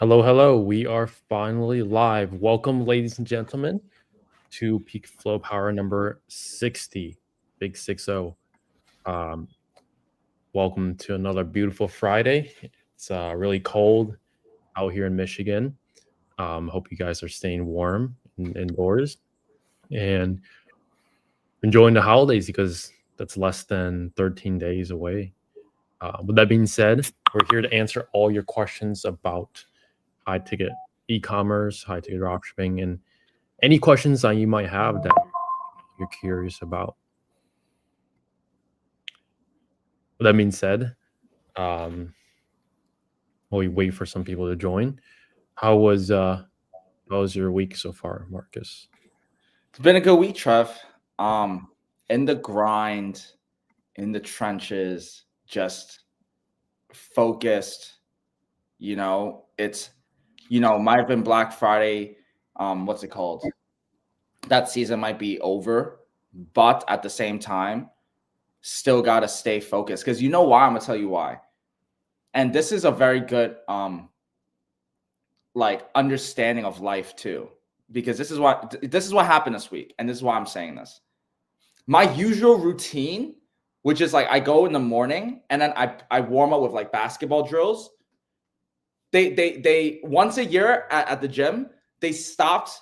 Hello, hello. We are finally live. Welcome, ladies and gentlemen, to PeakFlow Power number 60, Big 60. Um, Welcome to another beautiful Friday. It's really cold out here in Michigan. Hope you guys are staying warm indoors and enjoying the holidays because that's less than 13 days away. With that being said, we're here to answer all your questions about high ticket e-commerce, high ticket dropshipping, and any questions that you might have that you're curious about. With that being said, um, while we wait for some people to join, how was your week so far, Marcus? It's been a good week, Trev. In the grind, in the trenches, just focused. Might have been Black Friday. What's it called? That season might be over, but at the same time, still gotta stay focused. Because you know why? I'm gonna tell you why. And this is a very good understanding of life too. Because this is what happened this week, and this is why I'm saying this. My usual routine, which is like I go in the morning and then I warm up with like basketball drills. They once a year at the gym, they stopped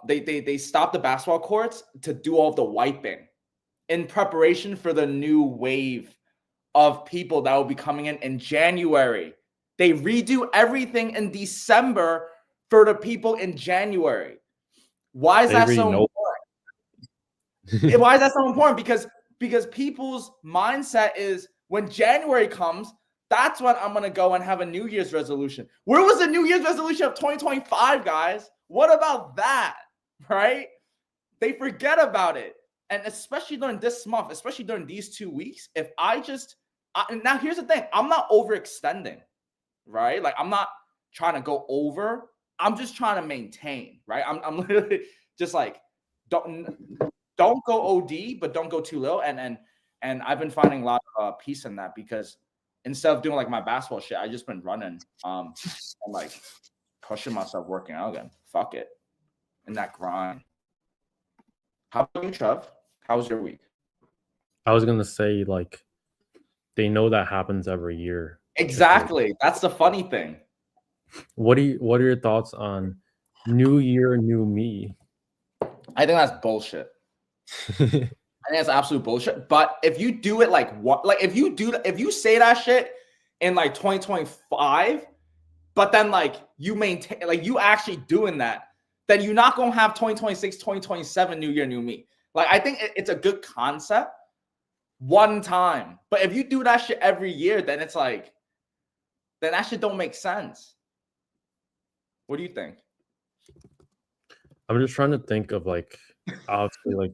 they stopped the basketball courts to do all the wiping in preparation for the new wave of people that will be coming in January. They redo everything in December for the people in January. Why is that so important? Why is that so important? Because people's mindset is when January comes, that's when I'm going to go and have a New Year's resolution. Where was the New Year's resolution of 2025, guys? What about that, right? They forget about it. And especially during this month, especially during these 2 weeks, if now here's the thing, I'm not overextending, right? Like I'm not trying to go over. I'm just trying to maintain, right? I'm literally just like, don't go OD, but don't go too low. And I've been finding a lot of peace in that because instead of doing like my basketball shit, I just been running, and like pushing myself, working out again. Fuck it, in that grind. How about you, Trev? How was your week? I was gonna say like they know that happens every year. Exactly. That's the funny thing. What are your thoughts on New Year, New Me? I think that's bullshit. I think that's absolute bullshit. But if you do it if you say that shit in like 2025, but then like you maintain, like you actually doing that, then you're not gonna have 2026, 2027 New Year, New Me. Like I think it's a good concept one time, but if you do that shit every year, then it's like, then that shit don't make sense. What do you think? I'm just trying to think of like obviously like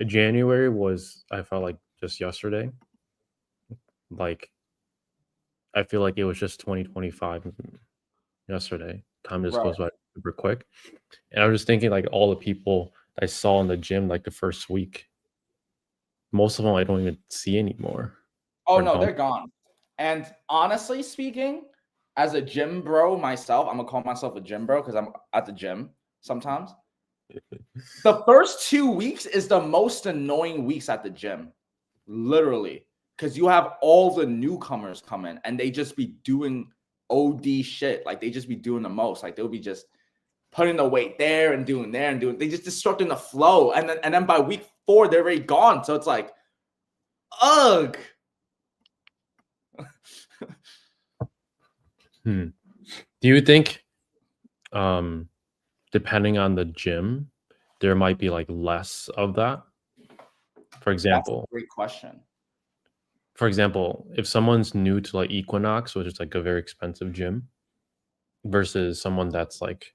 January was, I felt like, just yesterday. Like I feel like it was just 2025 yesterday. Time just Right. goes by super quick. And I was just thinking like all the people I saw in the gym like the first week, most of them I don't even see anymore. Oh Or no, don't. they're gone. And honestly speaking, as a gym bro myself, I'm gonna call myself a gym bro because I'm at the gym sometimes. The first 2 weeks is the most annoying weeks at the gym, literally, because you have all the newcomers come in and they just be doing OD shit. Like they just be doing the most. Like they'll be just putting the weight there and doing there and doing. They just disrupting the flow, and then by week 4 they're already gone. So it's like, ugh. Do you think depending on the gym, there might be like less of that? For That's a example, great question. if someone's new to like Equinox, which is like a very expensive gym, versus someone that's like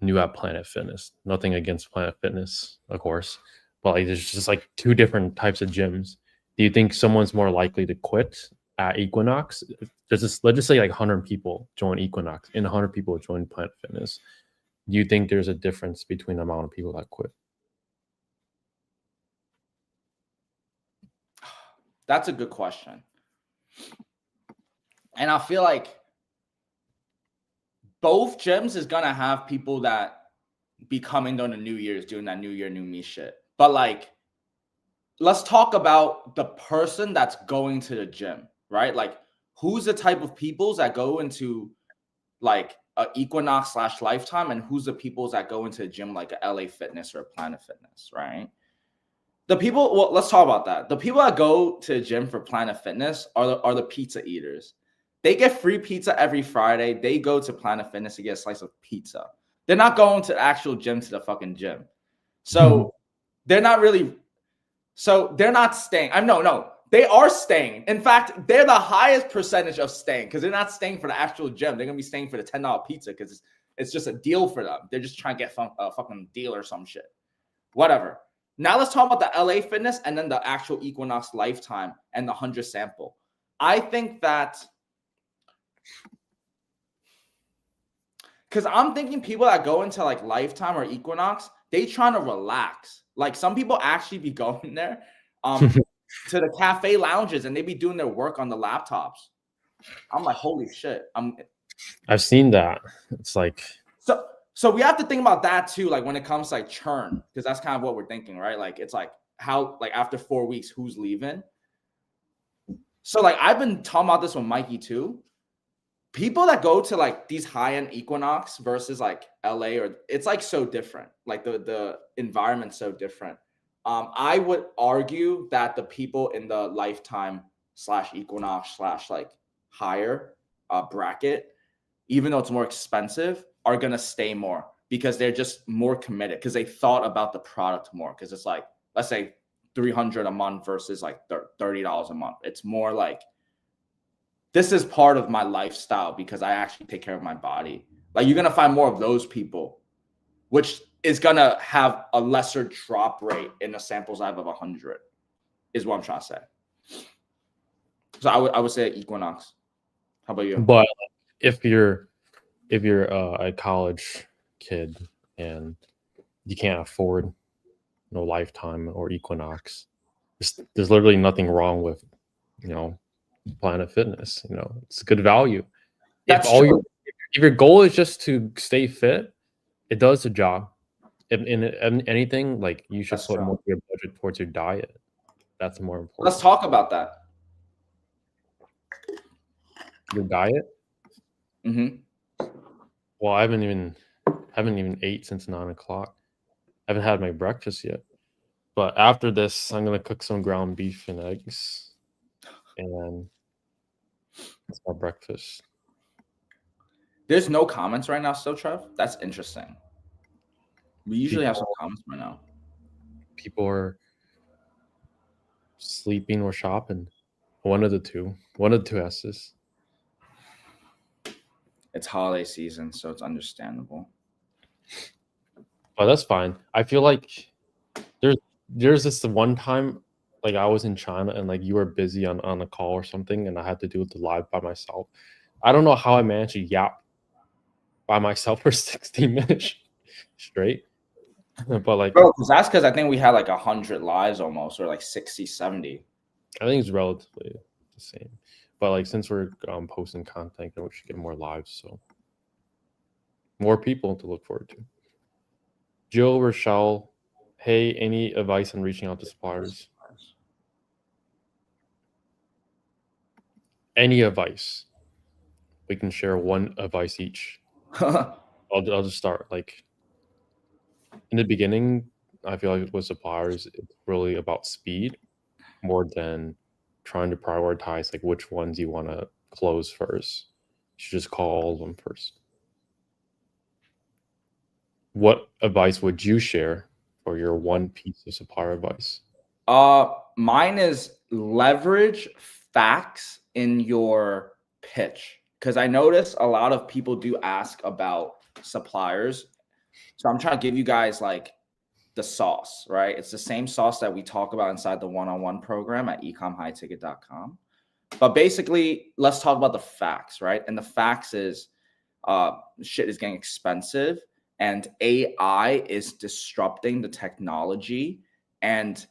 new at Planet Fitness. Nothing against Planet Fitness, of course, but like there's just like two different types of gyms. Do you think someone's more likely to quit at Equinox? Let's just say like 100 people join Equinox and 100 people join Planet Fitness. Do you think there's a difference between the amount of people that quit? That's a good question. And I feel like both gyms is gonna have people that be coming during the New Year's doing that New Year, New Me shit. But like, let's talk about the person that's going to the gym, right? Like, who's the type of peoples that go into like a Equinox / Lifetime, and who's the peoples that go into a gym like a LA Fitness or a Planet Fitness, right? The people, well, let's talk about that. The people that go to the gym for Planet Fitness are the pizza eaters. They get free pizza every Friday. They go to Planet Fitness to get a slice of pizza. They're not going to the actual gym, to the fucking gym. So they're not really, so they're not staying. No, they are staying. In fact, they're the highest percentage of staying because they're not staying for the actual gym. They're going to be staying for the $10 pizza because it's just a deal for them. They're just trying to get a fucking deal or some shit. Whatever. Now let's talk about the LA Fitness and then the actual Equinox Lifetime and the 100 sample. I think that, because I'm thinking people that go into like Lifetime or Equinox, they trying to relax. Like some people actually be going there to the cafe lounges and they be doing their work on the laptops. I'm like, holy shit. I've seen that. It's like, so we have to think about that too, like when it comes to like churn, because that's kind of what we're thinking, right? Like it's like how, like after 4 weeks, who's leaving? So like I've been talking about this with Mikey too. People that go to like these high-end Equinox versus like LA, or it's like so different. Like the environment's so different. I would argue that the people in the Lifetime / Equinox / like higher bracket, even though it's more expensive, are going to stay more because they're just more committed because they thought about the product more. Because it's like, let's say $300 a month versus like $30 a month. It's more like, this is part of my lifestyle because I actually take care of my body. Like you're going to find more of those people, which is going to have a lesser drop rate in the sample size of 100 is what I'm trying to say. So I would say Equinox. How about you? But if you're a college kid and you can't afford no Lifetime or Equinox, there's literally nothing wrong with, Planet Fitness. It's good value. That's if true. If your goal is just to stay fit, it does the job. In anything, like you should put more of your budget towards your diet. That's more important. Let's talk about that. Your diet? Mm-hmm. Well, I haven't even ate since 9 o'clock. I haven't had my breakfast yet. But after this, I'm gonna cook some ground beef and eggs. And that's my breakfast. There's no comments right now still, Trev? That's interesting. We usually have some comments right now. People are sleeping or shopping. One of the two S's. It's holiday season, so it's understandable. Oh, that's fine. I feel like there's this one time, like I was in China and like you were busy on a call or something, and I had to do the live by myself. I don't know how I managed to yap by myself for 16 minutes straight. But like, bro, that's because I think we had like 100 lives almost, or like 60, 70. I think it's relatively the same. But like, since we're posting content, then we should get more lives, so more people to look forward to. Jill Rochelle, hey, any advice on reaching out to suppliers? Any advice? We can share one advice each. I'll just start. Like in the beginning, I feel like with suppliers, it's really about speed more than trying to prioritize like which ones you want to close first. You should just call all of them first. What advice would you share for your one piece of supplier advice? Mine is leverage facts in your pitch, because I notice a lot of people do ask about suppliers. So I'm trying to give you guys like the sauce, right? It's the same sauce that we talk about inside the one-on-one program at ecomhighticket.com. But basically, let's talk about the facts, right? And the facts is shit is getting expensive and AI is disrupting the technology and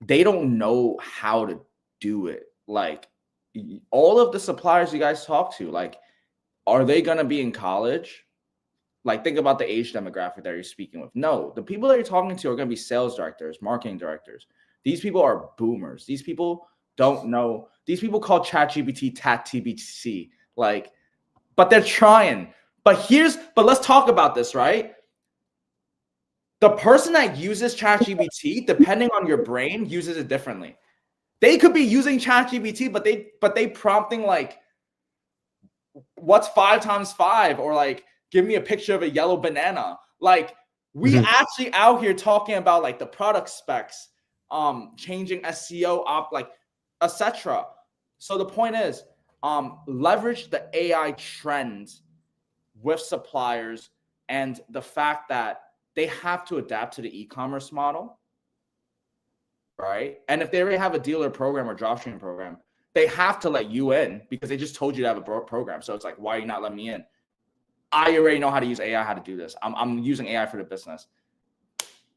they don't know how to do it. Like all of the suppliers you guys talk to, like, are they going to be in college? Like, think about the age demographic that you're speaking with. No, the people that you're talking to are going to be sales directors, marketing directors. These people are boomers. These people don't know. These people call ChatGPT TAT-TBC. Like, but they're trying. But let's talk about this, right? The person that uses ChatGPT, depending on your brain, uses it differently. They could be using ChatGPT, but they prompting like, what's 5 times 5, or like, give me a picture of a yellow banana. Like, we actually out here talking about like the product specs, changing SEO up, like, etc. So the point is, leverage the AI trends with suppliers and the fact that they have to adapt to the e-commerce model, right? And if they already have a dealer program or dropshipping program, they have to let you in because they just told you to have a program. So it's like, why are you not letting me in? I already know how to use AI, how to do this. I'm using AI for the business.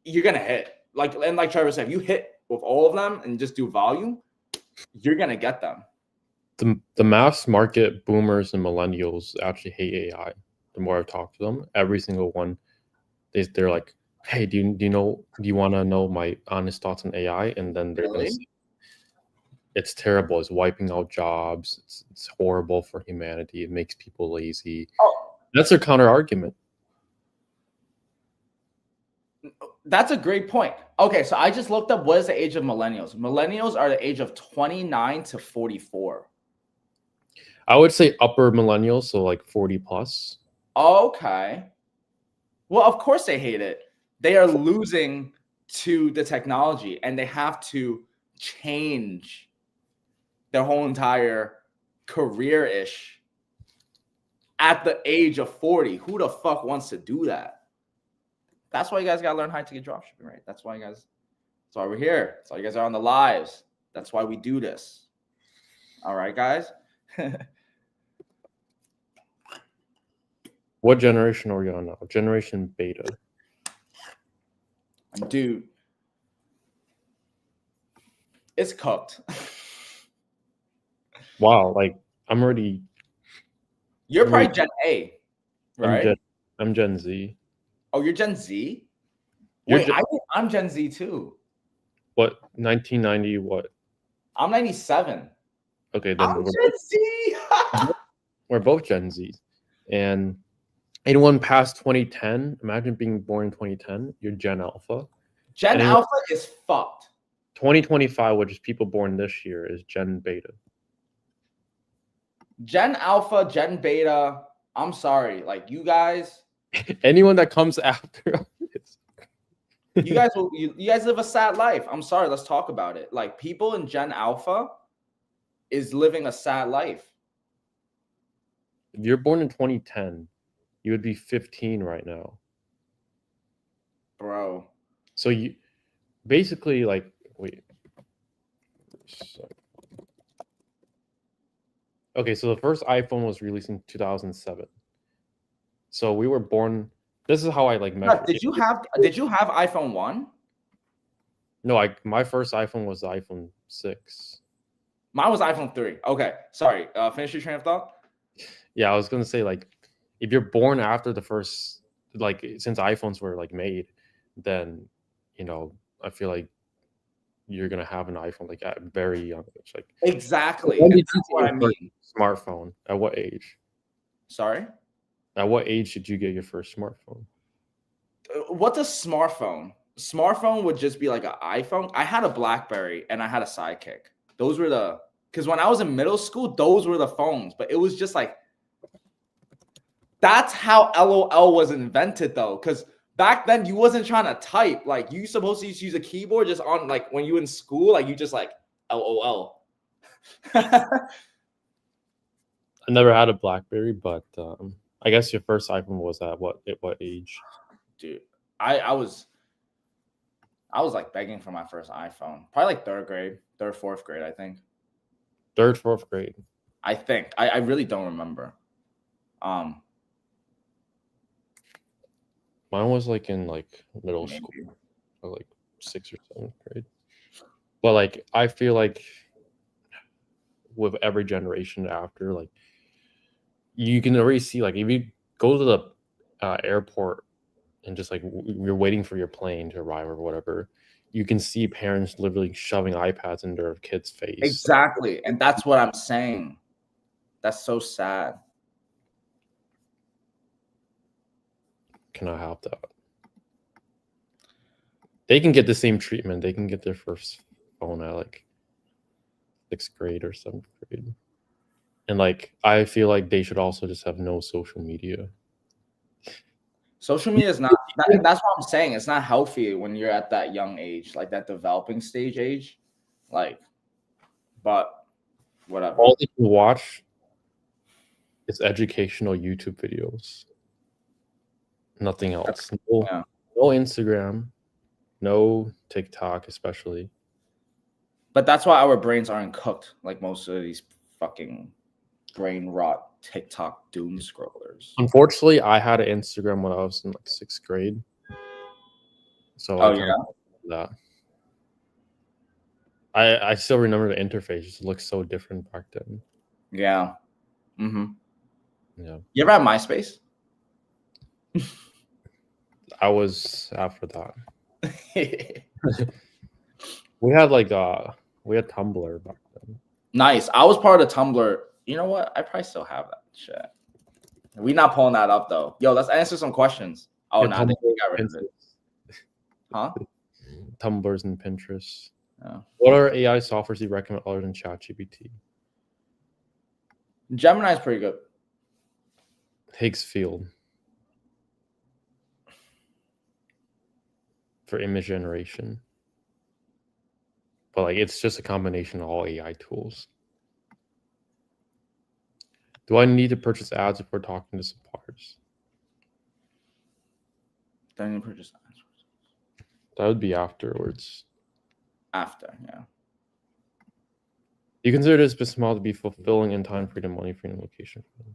You're gonna hit. Like Trevor said, if you hit with all of them and just do volume, you're gonna get them. The mass market boomers and millennials actually hate AI. The more I've talked to them, every single one, they're like, "Hey, do you want to know my honest thoughts on AI?" And then they're gonna say, it's terrible. It's wiping out jobs. It's horrible for humanity. It makes people lazy. That's their counter argument. That's a great point. Okay, so I just looked up what is the age of millennials. Millennials are the age of 29 to 44. I would say upper millennials, so like 40 plus. Okay. Well, of course they hate it. They are losing to the technology and they have to change their whole entire career-ish at the age of 40. Who the fuck wants to do that? That's why you guys got to learn how to get dropshipping, right? That's why that's why we're here. That's why you guys are on the lives. That's why we do this. All right, guys. What generation are we on now? Generation beta. Dude, it's cooked. Wow, like I'm already. You're probably Gen A, right? I'm Gen Z. Oh, you're Gen Z? Wait, I think I'm Gen Z too. What, 1990? What? I'm 97. Okay, then I'm Gen Z. We're both Gen Z. And anyone past 2010, imagine being born in 2010, you're Gen Alpha. Gen Alpha is fucked. 2025, which is people born this year, is Gen Beta. Gen Alpha, Gen Beta, I'm sorry. Like, you guys. Anyone that comes after us. you guys live a sad life. I'm sorry. Let's talk about it. Like, people in Gen Alpha is living a sad life. If you're born in 2010, you would be 15 right now. Bro. So you basically, like, wait. Okay, so the first iPhone was released in 2007. So we were born. This is how I like measure. Did you have iPhone 1? No, my first iPhone was the iPhone 6. Mine was iPhone 3. Okay, sorry. Finish your train of thought. Yeah, I was gonna say, like, if you're born after the first, like, since iPhones were like made, then I feel like you're gonna have an iPhone like at very young age. Like, exactly. When did you get your first smartphone? At what age? Sorry? At what age did you get your first smartphone? What's a smartphone? Smartphone would just be like an iPhone. I had a BlackBerry and I had a Sidekick. Those were because when I was in middle school, those were the phones. But it was just like, that's how LOL was invented though. Because back then you wasn't trying to type. Like, you supposed to use a keyboard just on, like, when you in school, like, you just like LOL. I never had a BlackBerry, but I guess your first iPhone was at what age? Dude, I was like begging for my first iPhone. Probably like third, fourth grade, I think. Third, fourth grade. I think. I really don't remember. Mine was like in like middle school, or like 6th or 7th grade. But like, I feel like with every generation after, like, you can already see, like, if you go to the airport and just like you're waiting for your plane to arrive or whatever, you can see parents literally shoving iPads in their kids' face. Exactly. And that's what I'm saying. That's so sad. Cannot help that. They can get the same treatment. They can get their first phone at like 6th grade or 7th grade. And like I feel like they should also just have no social media. Social media is not, that's what I'm saying. It's not healthy when you're at that young age, like that developing stage age. Like, but whatever. All they can watch is educational YouTube videos. Nothing else. No Instagram, no TikTok, especially. But that's why our brains aren't cooked like most of these fucking brain rot TikTok doom scrollers. Unfortunately, I had an Instagram when I was in like 6th grade. So that. I still remember the interface. It looked so different back then. Yeah. Yeah. You ever have MySpace? I was after that. We had Tumblr back then. Nice. I was part of the Tumblr. You know what? I probably still have that shit. We're not pulling that up though. Yo, let's answer some questions. Oh, no, they got rid of it. Huh? Tumblrs and Pinterest. Yeah. What are AI softwares you recommend other than ChatGPT? Gemini is pretty good. Higgs Field for image generation. But like it's just a combination of all AI tools. Do I need to purchase ads if we're talking to suppliers? Do I need to purchase ads? That would be afterwards. After, yeah. You consider this business model to be fulfilling in time freedom, money freedom, location freedom?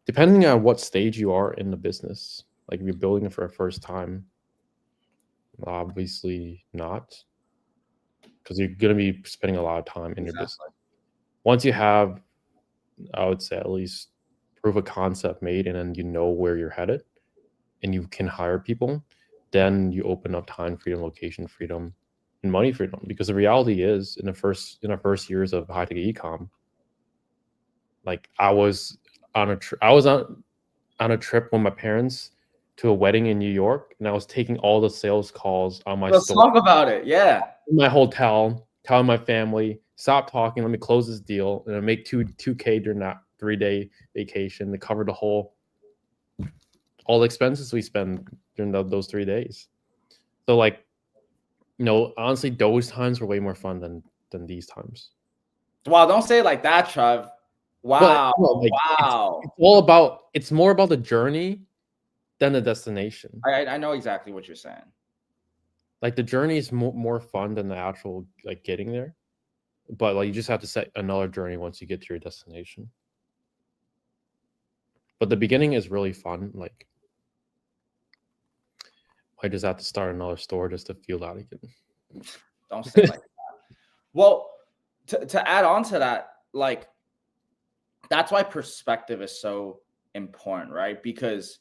Depending on what stage you are in the business, like if you're building it for the first time, obviously not, because you're going to be spending a lot of time in your business. Once you have, I would say, at least proof of concept made, and then you know where you're headed, and you can hire people, then you open up time freedom, location freedom, and money freedom. Because the reality is, in the first years of high tech ecom, like I was on a trip with my parents to a wedding in New York, and I was taking all the sales calls on my Let's talk about it. Yeah. In my hotel, telling my family, stop talking, let me close this deal, and I make $2K during that 3-day vacation to cover all the expenses we spend during those 3 days. So like, honestly, those times were way more fun than these times. Wow, don't say it like that, Trev. Wow. Wow. It's more about the journey than the destination. I know exactly what you're saying. Like the journey is more fun than the actual like getting there. But like you just have to set another journey once you get to your destination. But the beginning is really fun. Like I just have to start another store just to feel that again. Don't say it like that. Well, to add on to that, like that's why perspective is so important, right? Because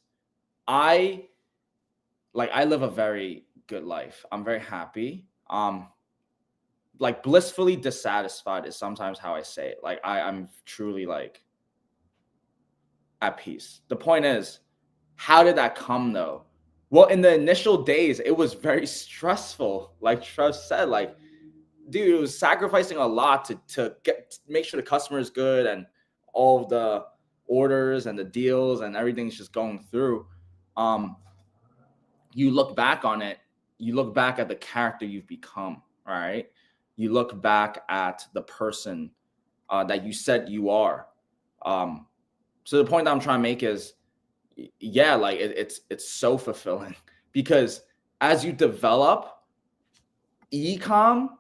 I live a very good life. I'm very happy. Like blissfully dissatisfied is sometimes how I say it. Like I'm truly like at peace. The point is, how did that come though? Well, in the initial days, it was very stressful. Like Trev said, like, dude, it was sacrificing a lot to make sure the customer is good and all of the orders and the deals and everything's just going through. You look back on it, you look back at the character you've become, all right? You look back at the person that you said you are. So the point that I'm trying to make is, yeah, like it's so fulfilling because as you develop, ecom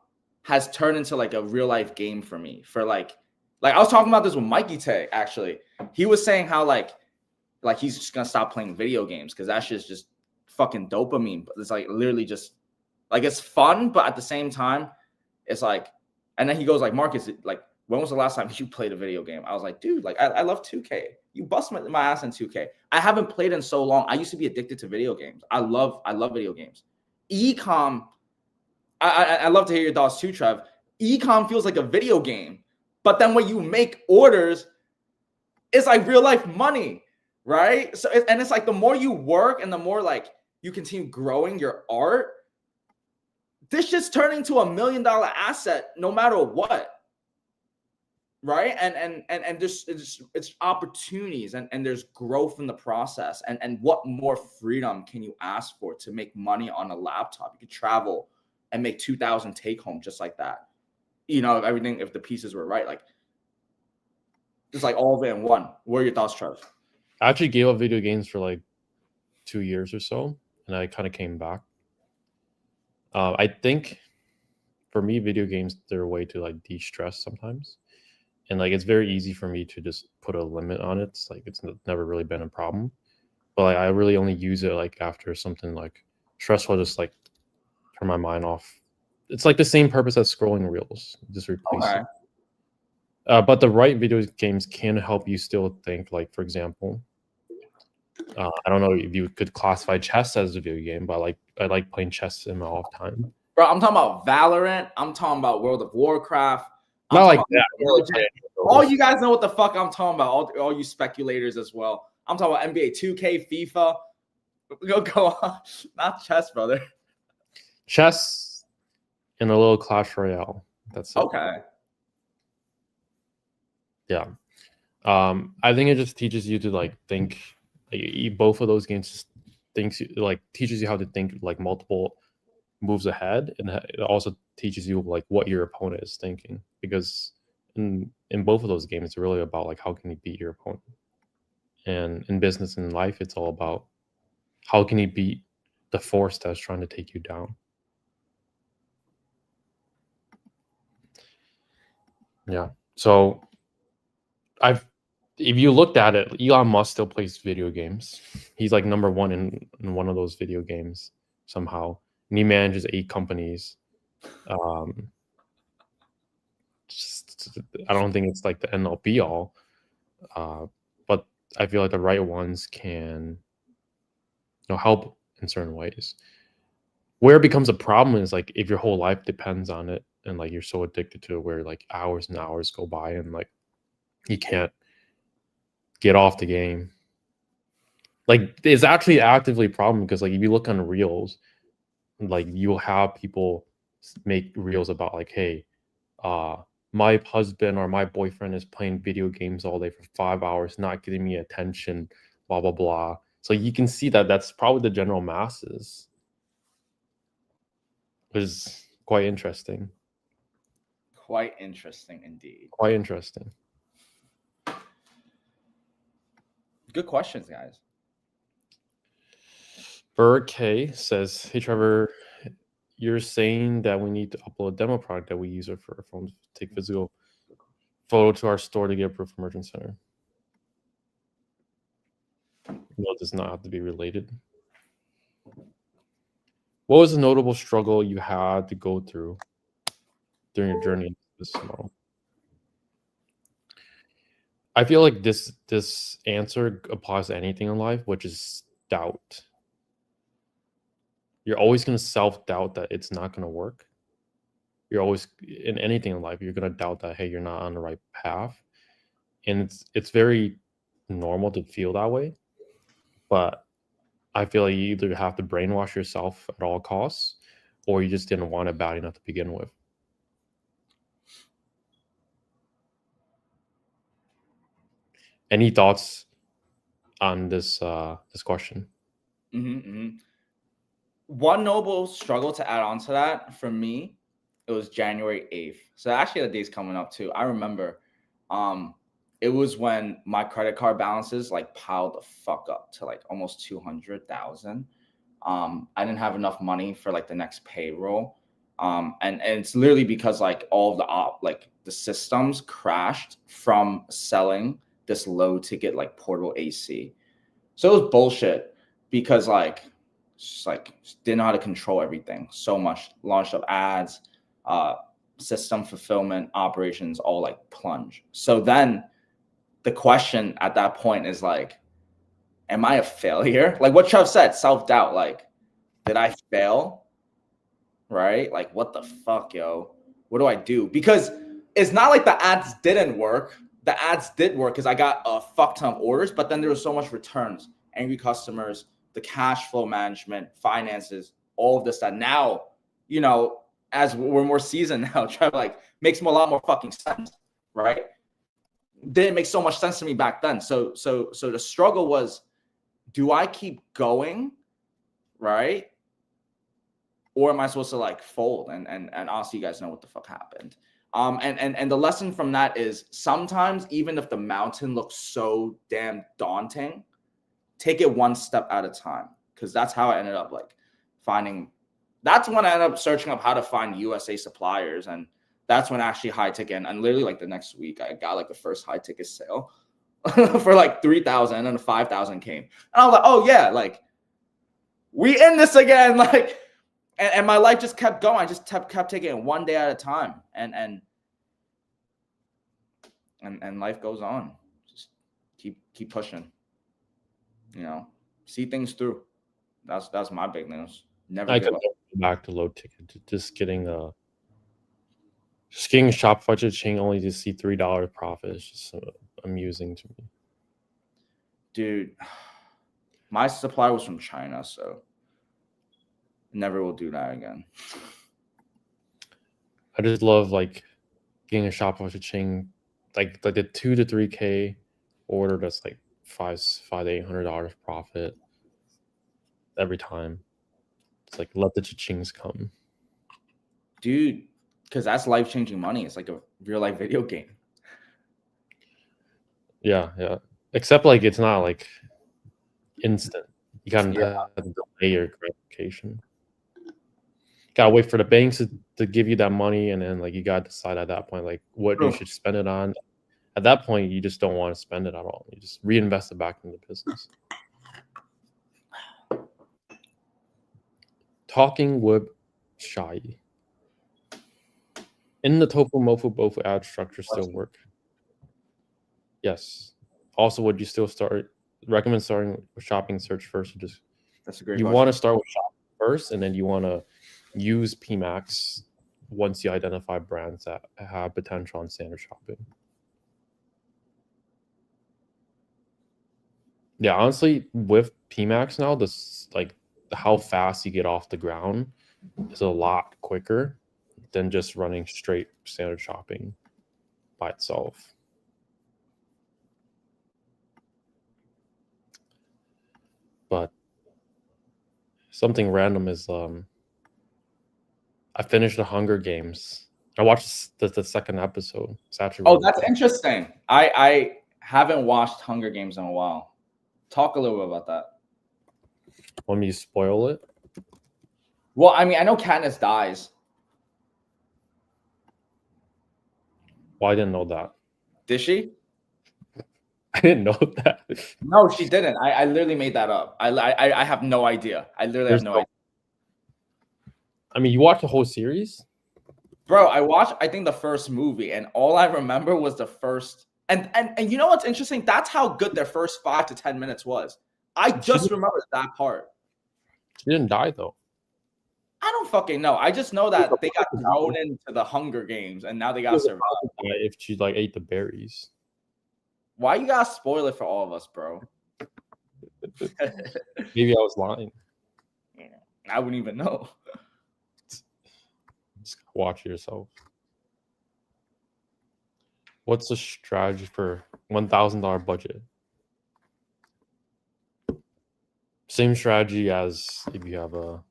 has turned into like a real life game for me. For like I was talking about this with Mikey Tay, actually. He was saying how like he's just gonna stop playing video games because that shit's just fucking dopamine. But it's like literally just like it's fun, but at the same time, it's like, and then he goes like, Marcus, like when was the last time you played a video game? I was like, dude, like I love 2K. You bust my ass in 2K. I haven't played in so long. I used to be addicted to video games. I love video games. Ecom, I love to hear your thoughts too, Trev. Ecom feels like a video game, but then when you make orders, it's like real life money, right? So and it's like the more you work and the more like you continue growing your art, this just turning into $1 million asset no matter what. Right. And there's it's opportunities and there's growth in the process. And what more freedom can you ask for to make money on a laptop? You could travel and make 2,000 take home just like that. Everything, if the pieces were right, like it's like all of it in one. What are your thoughts, Trev? I actually gave up video games for like 2 years or so, and I kind of came back. I think for me, video games, they're a way to like de-stress sometimes. And like it's very easy for me to just put a limit on it. It's like it's never really been a problem. But like, I really only use it like after something like stressful, just like turn my mind off. It's like the same purpose as scrolling reels, just replace it. But the right video games can help you still think. Like, for example, I don't know if you could classify chess as a video game, but I like playing chess in my off time. Bro, I'm talking about Valorant. I'm talking about World of Warcraft. Not like that. All you guys know what the fuck I'm talking about. All you speculators as well. I'm talking about NBA 2K, FIFA. Go on. Not chess, brother. Chess and a little Clash Royale. That's it. Okay. Yeah. I think it just teaches you to like think. Like, both of those games just teaches you how to think like multiple moves ahead, and it also teaches you like what your opponent is thinking, because in both of those games it's really about like how can you beat your opponent. And in business and life, it's all about how can you beat the force that's trying to take you down. Yeah. So if you looked at it, Elon Musk still plays video games. He's like number one in one of those video games somehow. And he manages 8 companies. I don't think it's like the end all be all. But I feel like the right ones can help in certain ways. Where it becomes a problem is like if your whole life depends on it and like you're so addicted to it where like hours and hours go by and like you can't get off the game. Like it's actually actively a problem, because like if you look on reels, like you'll have people make reels about like, hey, my husband or my boyfriend is playing video games all day for 5 hours, not giving me attention, blah blah blah. So you can see that that's probably the general masses. Which is quite interesting. Quite interesting indeed. Quite interesting. Good questions, guys. Bird K says, hey Trevor, you're saying that we need to upload a demo product that we use it for our phones, take physical photo to our store to get approved from Merchant Center. No, it does not have to be related. What was a notable struggle you had to go through during your journey into this model? I feel like this answer applies to anything in life, which is doubt. You're always going to self-doubt that it's not going to work. You're always, in anything in life, you're going to doubt that, hey, you're not on the right path. And it's very normal to feel that way. But I feel like you either have to brainwash yourself at all costs, or you just didn't want it bad enough to begin with. Any thoughts on this question? One notable struggle to add on to that for me, it was January 8th. So actually the day's coming up too. I remember it was when my credit card balances like piled the fuck up to like almost 200,000. I didn't have enough money for like the next payroll. And it's literally because like all of the systems crashed from selling this low ticket like portable AC. So it was bullshit because just didn't know how to control everything so much. Launched up ads, system, fulfillment, operations all like plunge. So then the question at that point is like, am I a failure? Like what Trev said, self-doubt. Like, did I fail? Right? Like, what the fuck, yo? What do I do? Because it's not like the ads didn't work. The ads did work because I got a fuck ton of orders, but then there was so much returns, angry customers, the cash flow management, finances, all of this that now, you know, as we're more seasoned now, try to like makes a lot more fucking sense, right? Didn't make so much sense to me back then. So the struggle was, do I keep going, right? Or am I supposed to like fold? And honestly, you guys know what the fuck happened. And the lesson from that is sometimes even if the mountain looks so damn daunting, take it one step at a time. Because that's how I ended up like finding. That's when I ended up searching up how to find USA suppliers, and that's when actually high ticket and literally like the next week I got like the first high ticket sale for like 3,000, and then 5,000 came, and I was like, oh yeah, like we in this again, like. And my life just kept going. I just kept taking it one day at a time, and life goes on. Just keep pushing. You know, see things through. That's my big news. Never give up. Back to low ticket. Just getting Shopify cha-ching only to see $3 profit is just amusing to me. Dude, my supply was from China, so. Never will do that again. I just love like getting a Shopify cha-ching, like the 2 to 3K order that's like $500 to $800 profit every time. It's like let the cha-chings come, dude, because that's life-changing money. It's like a real-life video game. Yeah. Except like it's not like instant. You gotta delay your gratification. Gotta wait for the banks to give you that money, and then like you gotta decide at that point like what you should spend it on. At that point, you just don't want to spend it at all. You just reinvest it back in the business. Talking with Shy. In the Tofu Mofu Bofu ad structure still work? Yes. Also, would you still recommend starting with shopping search first? That's a great you question. want to start with shopping first, and then you want to use PMax once you identify brands that have potential on standard shopping. Yeah, honestly, with PMax now, this like how fast you get off the ground is a lot quicker than just running straight standard shopping by itself. But something random is I finished the Hunger Games. I watched the second episode. It's actually really that's cool. Interesting. I haven't watched Hunger Games in a while. Talk a little bit about that. Want me to spoil it? Well, I mean, I know Katniss dies. Well, I didn't know that. Did she? I didn't know that. No, she didn't. I literally made that up. I have no idea. I literally have no idea. I mean, you watched the whole series? Bro, I watched, I think, the first movie, and all I remember was the first. And you know what's interesting? That's how good their first 5 to 10 minutes was. I just remember that part. She didn't die, though. I don't fucking know. I just know that they got thrown into the Hunger Games, and now they got to survive. If she like ate the berries. Why you gotta spoil it for all of us, bro? Maybe I was lying. Yeah, I wouldn't even know. Just watch yourself. What's the strategy for $1,000 budget? Same strategy as if you have a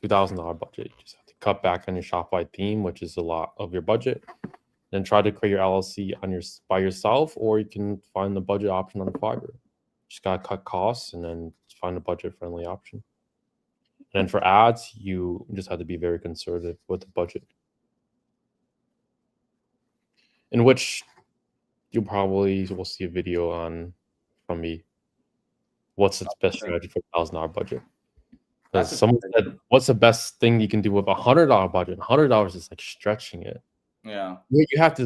$2,000 budget. You just have to cut back on your Shopify theme, which is a lot of your budget. Then try to create your LLC by yourself, or you can find the budget option on Fiverr. Just gotta cut costs and then find a budget-friendly option. And for ads, you just have to be very conservative with the budget, in which you probably will see a video from me. What's the best strategy for $1,000 budget? Because someone said, "What's the best thing you can do with $100 budget?" $100 is like stretching it. Yeah. You can't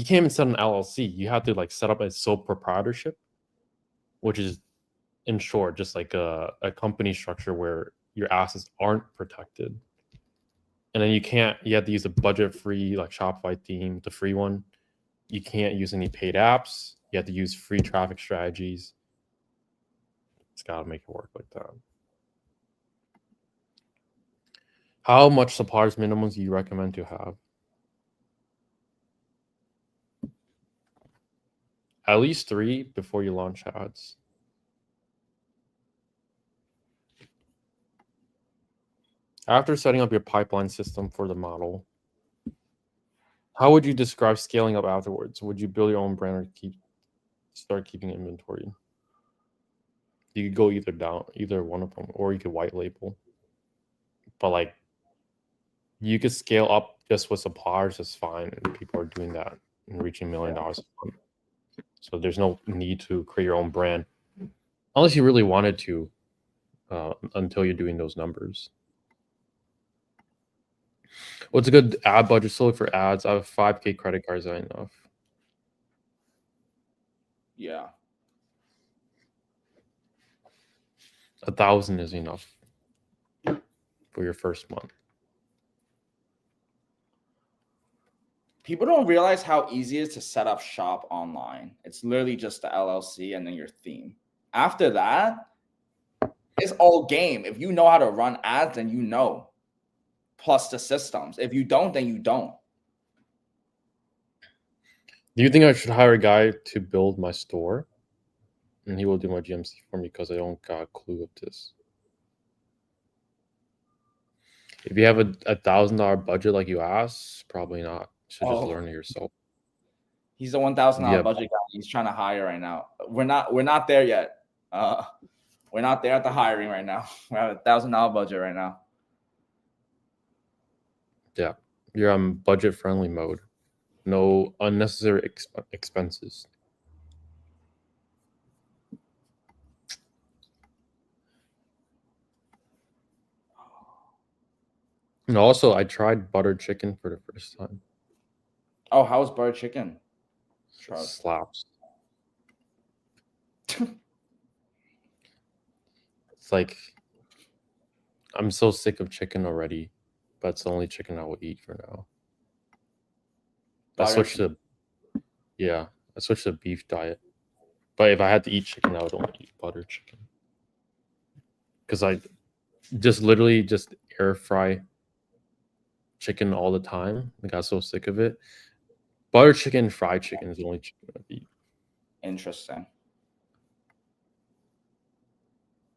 even set an LLC. You have to like set up a sole proprietorship, which is in short just like a company structure where your assets aren't protected. And then you have to use a budget-free like Shopify theme, the free one. You can't use any paid apps. You have to use free traffic strategies. It's got to make it work like that. How much suppliers minimums do you recommend to have? At least 3 before you launch ads. After setting up your pipeline system for the model, how would you describe scaling up afterwards? Would you build your own brand or start keeping inventory? You could go either one of them, or you could white label. But like, you could scale up just with suppliers, that's fine, and people are doing that and reaching $1 million a month. So there's no need to create your own brand, unless you really wanted to, until you're doing those numbers. What's a good ad budget? So for ads, I have 5K credit cards. Is that enough? Yeah. 1,000 is enough for your first month. People don't realize how easy it is to set up shop online. It's literally just the LLC and then your theme. After that, it's all game. If you know how to run ads, then you know. Plus the systems. If you don't, then you don't. Do you think I should hire a guy to build my store? And he will do my GMC for me because I don't got a clue of this. If you have a $1,000 budget like you asked, probably not. You should just learn it yourself. He's a $1,000 budget guy. He's trying to hire right now. We're not there yet. We're not there at the hiring right now. We're at $1,000 budget right now. Yeah, you're on budget friendly mode. No unnecessary expenses. And also, I tried butter chicken for the first time. Oh, how was butter chicken? Slaps. It's like, I'm so sick of chicken already, but it's the only chicken I will eat for now. I switched to beef diet. But if I had to eat chicken, I would only eat butter chicken. Because I just literally just air fry chicken all the time. I got so sick of it. Butter chicken, fried chicken is the only chicken I eat. Interesting.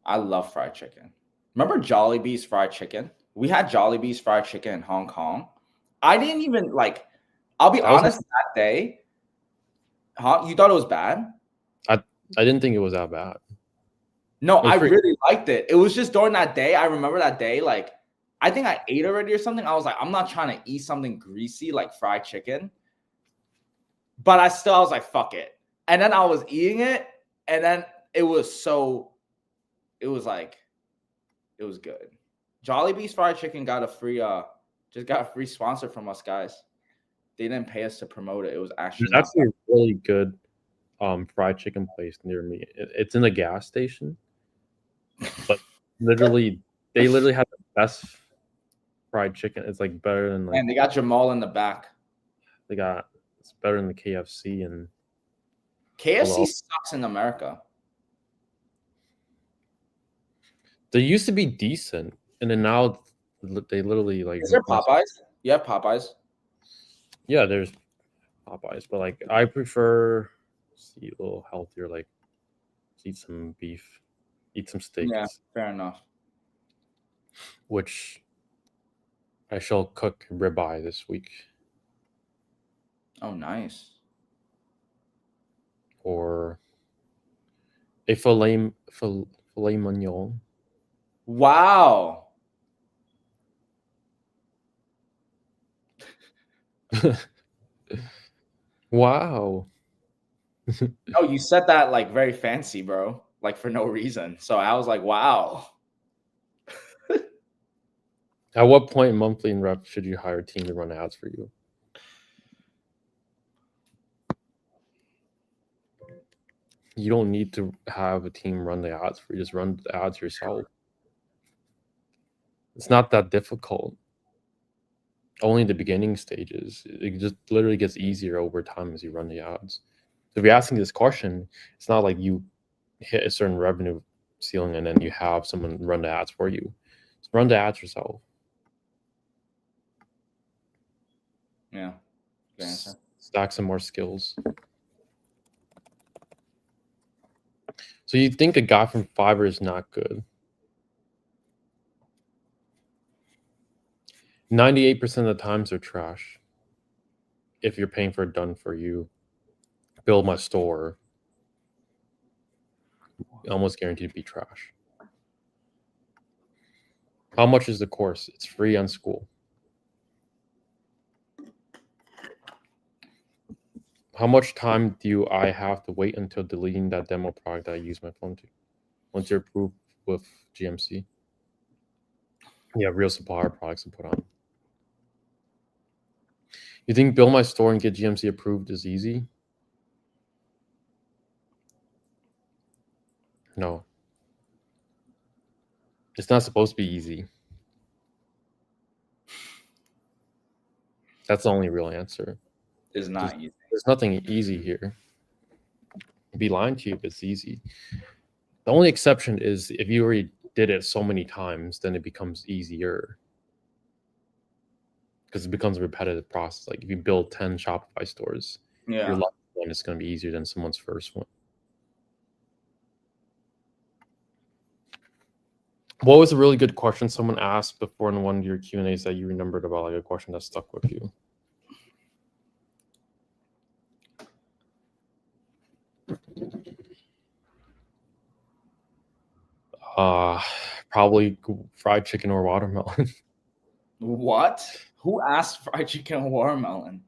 I love fried chicken. Remember Jollibee's fried chicken? We had Jollibee's fried chicken in Hong Kong. I didn't even like. I'll be honest. That day, you thought it was bad? I didn't think it was that bad. No, I really liked it. It was just during that day. I remember that day, like I think I ate already or something. I was like, I'm not trying to eat something greasy like fried chicken. But I was like, fuck it. And then I was eating it, and then it was good. Jollibee's fried chicken got a free sponsor from us, guys. They didn't pay us to promote it. It was actually a really good fried chicken place near me. It's in a gas station, but literally they literally have the best fried chicken. It's like better than like. And they got Jamal in the back. It's better than the KFC, and KFC sucks in America. They used to be decent, and then now they literally like. Is there Popeyes? You have Popeyes? Yeah, there's Popeyes, but like I prefer eat a little healthier, like eat some beef, eat some steaks. Yeah, fair enough. Which I shall cook ribeye this week. Oh, nice. Or a filet mignon. Wow. Wow. Oh, you said that like very fancy, bro. Like for no reason. So I was like, wow. At what point monthly in rep should you hire a team to run ads for you? You don't need to have a team run the ads for you. Just run the ads yourself. It's not that difficult. Only the beginning stages. It just literally gets easier over time as you run the ads. So if you're asking this question, it's not like you hit a certain revenue ceiling and then you have someone run the ads for you. Just run the ads yourself. Yeah. Good answer. Stack some more skills. So you think a guy from Fiverr is not good? 98% of the times they're trash. If you're paying for it done for you, build my store, almost guaranteed to be trash. How much is the course? It's free on school. How much time do I have to wait until deleting that demo product that I use my phone to? Once you're approved with GMC, you have real supplier products to put on. You think build my store and get GMC approved is easy? No. It's not supposed to be easy. That's the only real answer. It's not easy. There's nothing easy here. I'd be lying to you if it's easy. The only exception is if you already did it so many times, then it becomes easier. Because it becomes a repetitive process. Like if you build 10 Shopify stores, your last one is going to be easier than someone's first one. What was a really good question someone asked before in one of your Q&As that you remembered about, like a question that stuck with you? Probably fried chicken or watermelon. What? Who asked fried chicken or watermelon?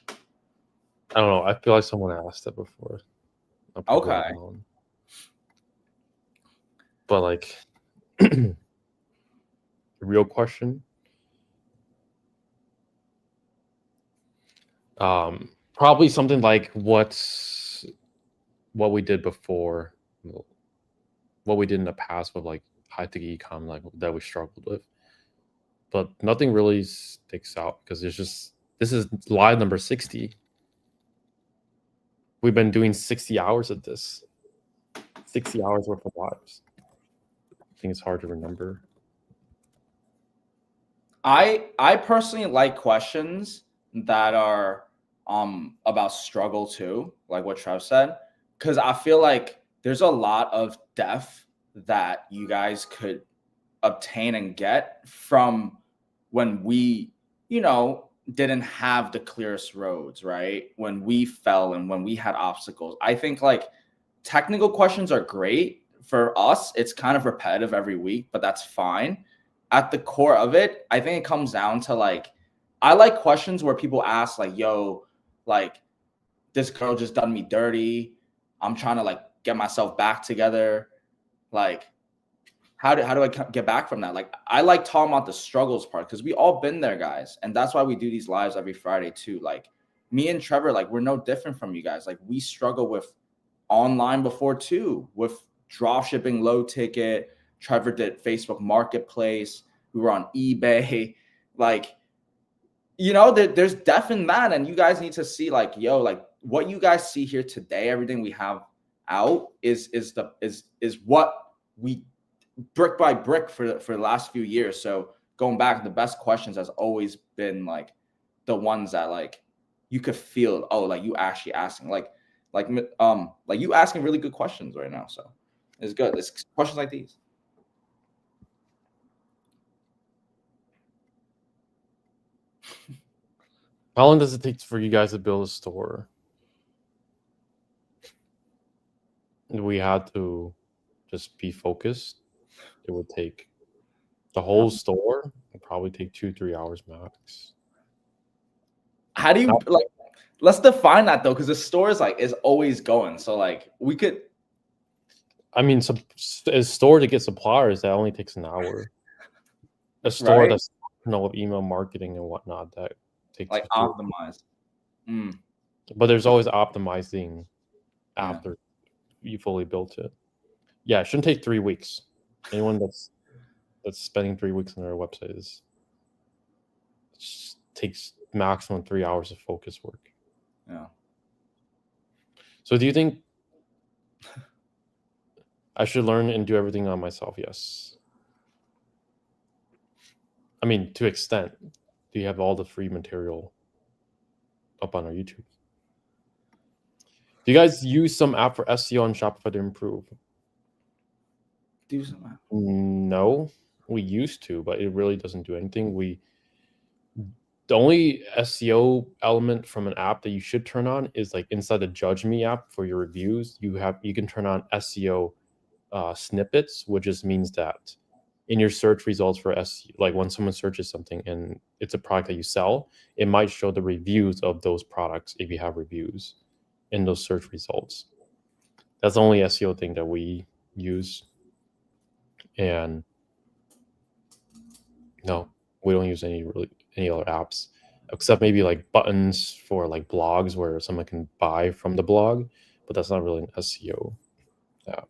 I don't know. I feel like someone asked it before. Okay. But like, the real question, probably something like what we did before, what we did in the past with like high-tech e-com, like that we struggled with. But nothing really sticks out because this is live number 60. We've been doing 60 hours of this. 60 hours worth of lives. I think it's hard to remember. I personally like questions that are about struggle too, like what Trev said, because I feel like there's a lot of depth that you guys could obtain and get from when we, didn't have the clearest roads, right? When we fell and when we had obstacles. I think like technical questions are great for us. It's kind of repetitive every week, but that's fine. At the core of it, I think it comes down to like, I like questions where people ask like, yo, like this girl just done me dirty. I'm trying to like get myself back together. Like, how do I get back from that? Like, I like talking about the struggles part because we all been there, guys. And that's why we do these lives every Friday too. Like me and Trevor, like we're no different from you guys. Like we struggle with online before too, with dropshipping, low ticket. Trevor did Facebook Marketplace. We were on eBay. Like, there's depth in that. And you guys need to see like, yo, like what you guys see here today, everything we have out is what we brick by brick for the last few years. So going back, the best questions has always been like the ones that like you could feel, oh, like you actually asking like you asking really good questions right now. So it's good. It's questions like these. How long does it take for you guys to build a store? We had to just be focused. It would take the whole store. Would probably take 2-3 hours max. How do you like? Let's define that though, because the store is always going. So like we could. I mean, a store to get suppliers that only takes an hour. A store that's with email marketing and whatnot that takes like optimized. But there's always optimizing after. you fully built it. Yeah, it shouldn't take 3 weeks. Anyone that's spending 3 weeks on their website takes maximum 3 hours of focus work. Yeah. So do you think I should learn and do everything on myself? Yes. I mean, to extent. Do you have all the free material up on our YouTube? Do you guys use some app for SEO on Shopify to improve? Do some. No, we used to, but it really doesn't do anything. The only SEO element from an app that you should turn on is like inside the Judge Me app for your reviews. You can turn on SEO snippets, which just means that in your search results for SEO, like when someone searches something and it's a product that you sell, it might show the reviews of those products if you have reviews in those search results. That's the only SEO thing that we use. And no, we don't use any other apps except maybe like buttons for like blogs where someone can buy from the blog, but that's not really an SEO app.